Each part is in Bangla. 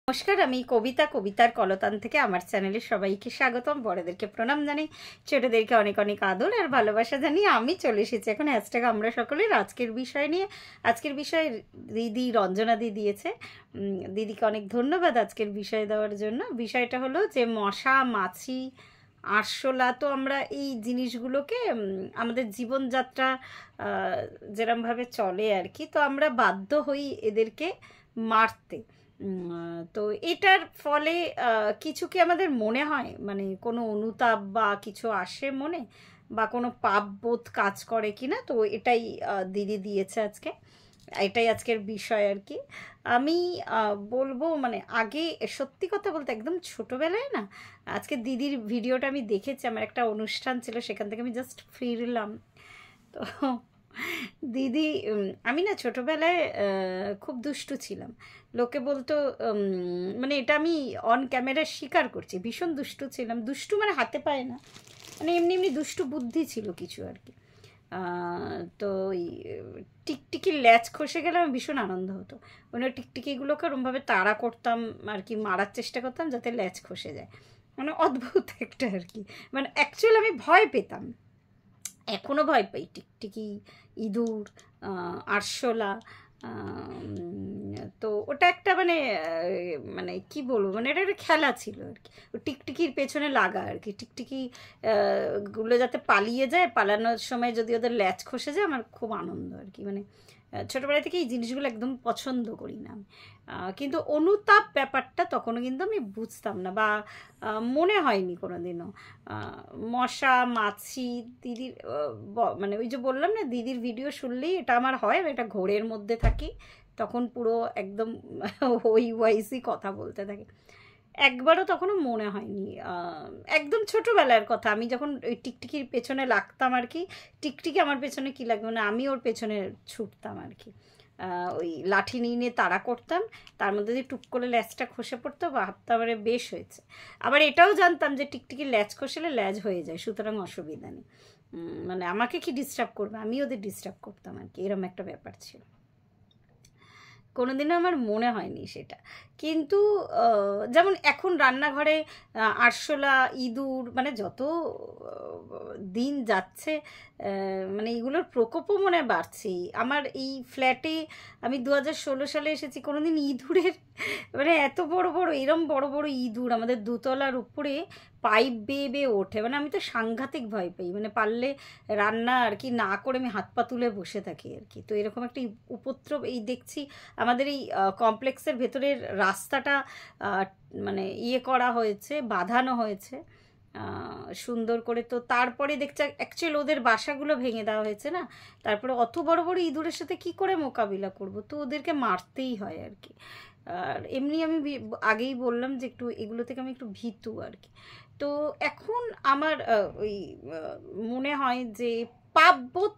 নমস্কার, আমি কবিতা কবিতার কলতান থেকে আমার চ্যানেলে সবাইকে স্বাগতম। বড়দেরকে প্রণাম জানাই, ছোটদেরকে অনেক অনেক আদর আর ভালোবাসা জানিয়ে আমি চলে এসেছি এখন হ্যাশট্যাগ আমরা সকলের আজকের বিষয় নিয়ে। আজকের বিষয় দিদি রঞ্জনা দি দিয়েছে। দিদিকে অনেক ধন্যবাদ আজকের বিষয় দেওয়ার জন্য। বিষয়টা হলো যে মশা, মাছি, আরশোলা, তো আমরা এই জিনিসগুলোকে আমাদের জীবনযাত্রা যেরমভাবে চলে আর কি, তো আমরা বাধ্য হই এদেরকে মারতে। তো এটার ফলে কিছু কি আমাদের মনে হয়, মানে কোনো অনুতাপ বা কিছু আসে মনে, বা কোনো পাপবোধ কাজ করে কি না? তো এটাই দিদি দিয়েছে আজকে, এটাই আজকের বিষয় আর কি। আমি বলবো, মানে আগে সত্যি কথা বলতে একদম ছোটোবেলায় না, আজকে দিদির ভিডিওটা আমি দেখেছি, আমার একটা অনুষ্ঠান ছিল, সেখান থেকে আমি জাস্ট ফিরলাম। তো দিদি, আমি না ছোটোবেলায় খুব দুষ্টু ছিলাম। লোকে বলতো, মানে এটা আমি অন ক্যামেরা স্বীকার করছি, ভীষণ দুষ্টু ছিলাম। দুষ্টু মানে হাতে পায় না, মানে এমনি এমনি দুষ্টু বুদ্ধি ছিল কিছু আর কি। তো ওই টিকটিকির ল্যাচ খসে গেলে আমার ভীষণ আনন্দ হতো। মানে ওই টিকটিকিগুলোকে ওরমভাবে তাড়া করতাম আর কি, মারার চেষ্টা করতাম যাতে ল্যাচ খসে যায়। মানে অদ্ভুত একটা আর কি, মানে অ্যাকচুয়ালি আমি ভয় পেতাম, এখনও ভয় পাই টিকটিকি, ইঁদুর, আরশোলা। তো ওটা একটা মানে মানে কি বলবো, মানে এটা একটা খেলা ছিল আর কি, টিকটিকির পেছনে লাগা আর কি। টিকটিকি গুলো যাতে পালিয়ে যায়, পালানোর সময় যদি ওদের ল্যাচ খসে যায়, আমার খুব আনন্দ আর কি। মানে ছোটোবেলা থেকে এই জিনিসগুলো একদম পছন্দ করি না। কিন্তু অনুতাপ ব্যাপারটা তখনও কিন্তু আমি বুঝতাম না, বা মনে হয়নি কোনো দিনও। মশা, মাছি, দিদির মানে ওই যে বললাম না, দিদির ভিডিও শুনলেই এটা আমার হয়, আমি এটা ঘোরের মধ্যে থাকি, তখন পুরো একদম ওই ওয়াইসই কথা বলতে থাকি। একবারও তখনও মনে হয়নি। একদম ছোটোবেলার কথা, আমি যখন ওই টিকটিকির পেছনে লাগতাম আর কি, টিকটিকি আমার পেছনে কী লাগবে, মানে আমি ওর পেছনে ছুটতাম আর কি। ওই লাঠি নিয়ে নিয়ে তাড়া করতাম, তার মধ্যে দিয়ে টুক করে ল্যাচটা খসে পড়তো, ভাবতাম আরে বেশ হয়েছে। আবার এটাও জানতাম যে টিকটিকির ল্যাচ খসলে ল্যাজ হয়ে যায়, সুতরাং অসুবিধা নেই। মানে আমাকে কি ডিস্টার্ব করবে, আমি ওদের ডিস্টার্ব করতাম আর কি, এরম একটা ব্যাপার ছিল। কোনোদিনও আমার মনে হয়নি সেটা। কিন্তু যেমন এখন রান্নাঘরে আরশোলা, ইঁদুর, মানে যত দিন যাচ্ছে মানে এগুলোর প্রকোপও মনে হয় বাড়ছেই। আমার এই ফ্ল্যাটে আমি 2016 সালে এসেছি, কোনোদিন ইঁদুরের মানে এত বড় বড়, এরম বড় বড় ইঁদুর আমাদের দোতলার উপরে পাইপ বেয়ে বেয়ে ওঠে। মানে আমি তো সাংঘাতিক ভয় পাই, মানে পারলে রান্না আর কি না করে আমি হাত পা তুলে বসে থাকি আর কি। তো এরকম একটা উপদ্রব এই দেখছি আমাদের এই কমপ্লেক্সের ভেতরের রাস্তাটা মানে ইয়ে করা হয়েছে, বাঁধানো হয়েছে সুন্দর করে। তো তারপরে দেখছে অ্যাকচুয়ালি ওদের বাসাগুলো ভেঙে দেওয়া হয়েছে না, তারপরে অত বড় বড় ইঁদুরের সাথে কি করে মোকাবিলা করব, তো ওদেরকে মারতেই হয় আর কি। আর এমনি আমি আগেই বললাম যে একটু এগুলো থেকে আমি একটু ভীতু আর কি। তো এখন আমার ওই মনে হয় যে পাপবোধ,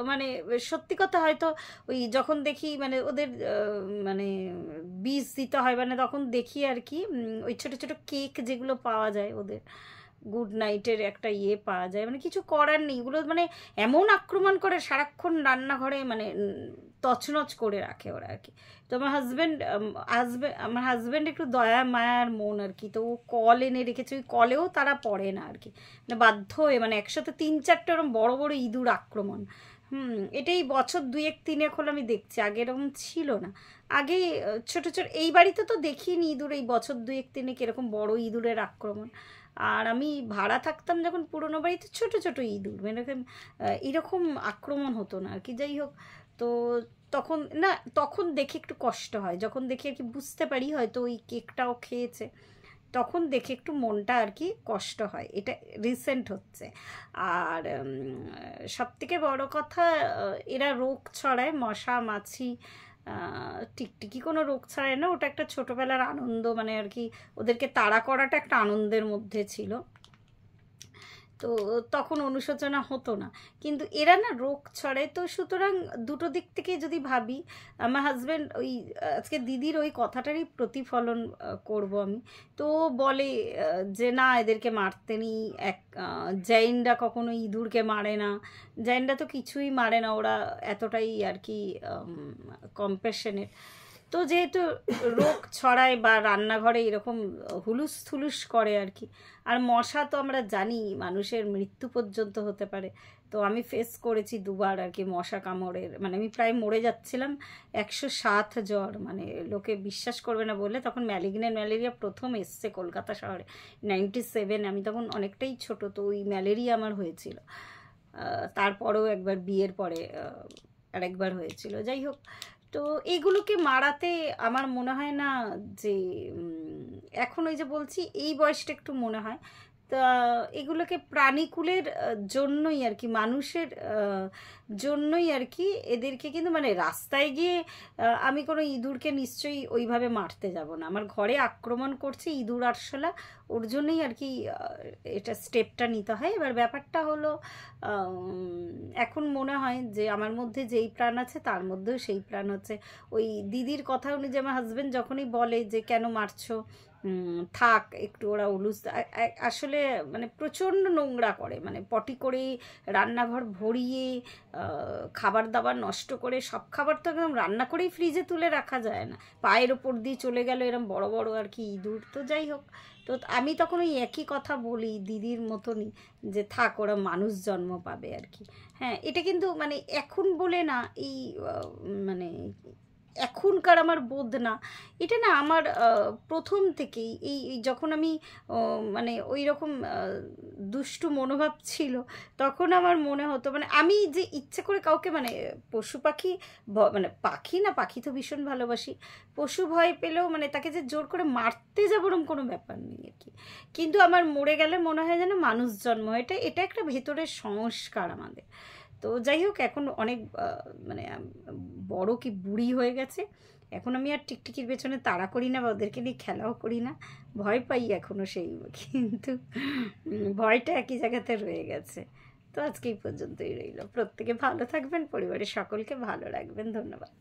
মানে সত্যি কথা হয়তো ওই যখন দেখি মানে ওদের মানে বীজ দিতে হয়, মানে তখন দেখি আর কি, ওই ছোটো ছোটো কেক যেগুলো পাওয়া যায় ওদের, গুড নাইটের একটা ইয়ে পাওয়া যায়, মানে কিছু করার নেই, এগুলো মানে এমন আক্রমণ করে সারাক্ষণ রান্নাঘরে, মানে তছনছ করে রাখে ওরা আর কি। তো আমার আমার হাজব্যান্ড একটু দয়া মায়ার মন আর কি, তো ও কল এনে রেখেছে, ওই কলেও তারা পড়ে না আর কি, মানে বাধ্য হয়ে, মানে একসাথে 3-4টে ওরকম বড় বড় ইঁদুর আক্রমণ। এটাই বছর 2-1-3 হলো আমি দেখছি, আগে এরকম ছিল না। আগে ছোটো ছোটো, এই বাড়িতে তো দেখিনি ইঁদুর, এই বছর 2-1-3 এরকম বড় ইঁদুরের আক্রমণ। আর আমি ভাড়া থাকতাম যখন পুরোনো বাড়িতে, ছোটো ছোটো ইঁদুর, মানে এরকম আক্রমণ হতো না আর কি। যাই হোক, তো তখন না, তখন দেখে একটু কষ্ট হয়, যখন দেখি আর কি বুঝতে পারি হয়তো ওই কেকটাও খেয়েছে, তখন দেখে একটু মনটা আর কি কষ্ট হয়। এটা রিসেন্ট হচ্ছে। আর সবথেকে বড় কথা, এরা রোগ ছড়ায়, মশা, মাছি, টিকটিকি কোনো রোগ ছড়ায় না, ওটা একটা ছোটোবেলার আনন্দ, মানে আর কি ওদেরকে তাড়া করাটা একটা আনন্দের মধ্যে ছিল। তো তখন অনুশোচনা হতো না, কিন্তু এরা না রোগ ছড়ায়। তো সুতরাং দুটো দিক থেকে যদি ভাবি, আমার হাজব্যান্ড ওই আজকে দিদির ওই কথাটারই প্রতিফলন করব আমি। তো বলে যে না, এদেরকে মারতে নেই, জৈনরা কখনো ইঁদুরকে মারে না, জৈনরা তো কিছুই মারে না, ওরা এতটাই আর কি কম্প্যাশনেট। তো যেহেতু রোগ ছড়ায় বা রান্নাঘরে এরকম হুলুস থুলুস করে আর কি, আর মশা তো আমরা জানি মানুষের মৃত্যু পর্যন্ত হতে পারে। তো আমি ফেস করেছি দুবার আর কি মশা কামড়ের, মানে আমি প্রায় মরে যাচ্ছিলাম। 107 জ্বর, মানে লোকে বিশ্বাস করবে না বলে, তখন ম্যালিগন্যান্ট ম্যালেরিয়া প্রথম এসছে কলকাতা শহরে 97, আমি তখন অনেকটাই ছোট, তো ওই ম্যালেরিয়া আমার হয়েছিল। তারপরেও একবার বিয়ের পরে আরেকবার হয়েছিল। যাই হোক, তো এগুলোকে মারাতে আমার মনে হয় না যে এখন ওই যে বলছি এই বয়সটা একটু মনে হয় তা এগুলোকে প্রাণীকুলের জন্যই আর কি, মানুষের জন্যই আর কি এদেরকে, কিন্তু মানে রাস্তায় গিয়ে আমি কোনো ইঁদুরকে নিশ্চয়ই ওইভাবে মারতে যাব না। আমার ঘরে আক্রমণ করছে ইঁদুর আরশোলা, ওর জন্যই আর কি এটা স্টেপটা নিতে হয়। এবার ব্যাপারটা হলো এখন মনে হয় যে আমার মধ্যে যেই প্রাণ আছে তার মধ্যেও সেই প্রাণ হচ্ছে। ওই দিদির কথা অনুযায়ী আমার হাজব্যান্ড যখনই বলে যে কেন মারছো, থাক একটু, ওরা উলুস আসলে মানে প্রচণ্ড নোংরা করে, মানে পটি করে রান্নাঘর ভরিয়ে খাবার দাবার নষ্ট করে, সব খাবার তো একদম রান্না করেই ফ্রিজে তুলে রাখা যায় না, পায়ের ওপর দিয়ে চলে গেল এরম বড় বড় আর কি ইঁদুর। তো যাই হোক, তো আমি তখন ওই একই কথা বলি দিদির মতনই, যে থাক ওরা মানুষ জন্ম পাবে আর কি। হ্যাঁ, এটা কিন্তু মানে এখন বলে না, এই মানে এখনকার আমার বোধ না, এটা না আমার প্রথম থেকেই এই যখন আমি মানে ওই রকম দুষ্টু মনোভাব ছিল, তখন আমার মনে হতো মানে আমি যে ইচ্ছে করে কাউকে মানে পশু পাখি মানে পাখি না, পাখি তো ভীষণ ভালোবাসি, পশু ভয় পেলেও মানে তাকে যে জোর করে মারতে যাবো ওরম কোনো ব্যাপার নেই আর কি। কিন্তু আমার মরে গেলে মনে হয় যেন মানুষ জন্ম, এটা একটা ভেতরের সংস্কার আমাদের। তো যাই হোক, এখন অনেক মানে বড় কি বুড়ি হয়ে গেছে, এখন আমি আর টিকটিকির পেছনে তাড়া করি না বা ওদেরকে নিয়ে খেলাও করি না, ভয় পাই এখনও সেই, কিন্তু ভয়টা একই জায়গাতে রয়ে গেছে। তো আজকে এই পর্যন্তই রইল। প্রত্যেকে ভালো থাকবেন, পরিবারের সকলকে ভালো রাখবেন। ধন্যবাদ।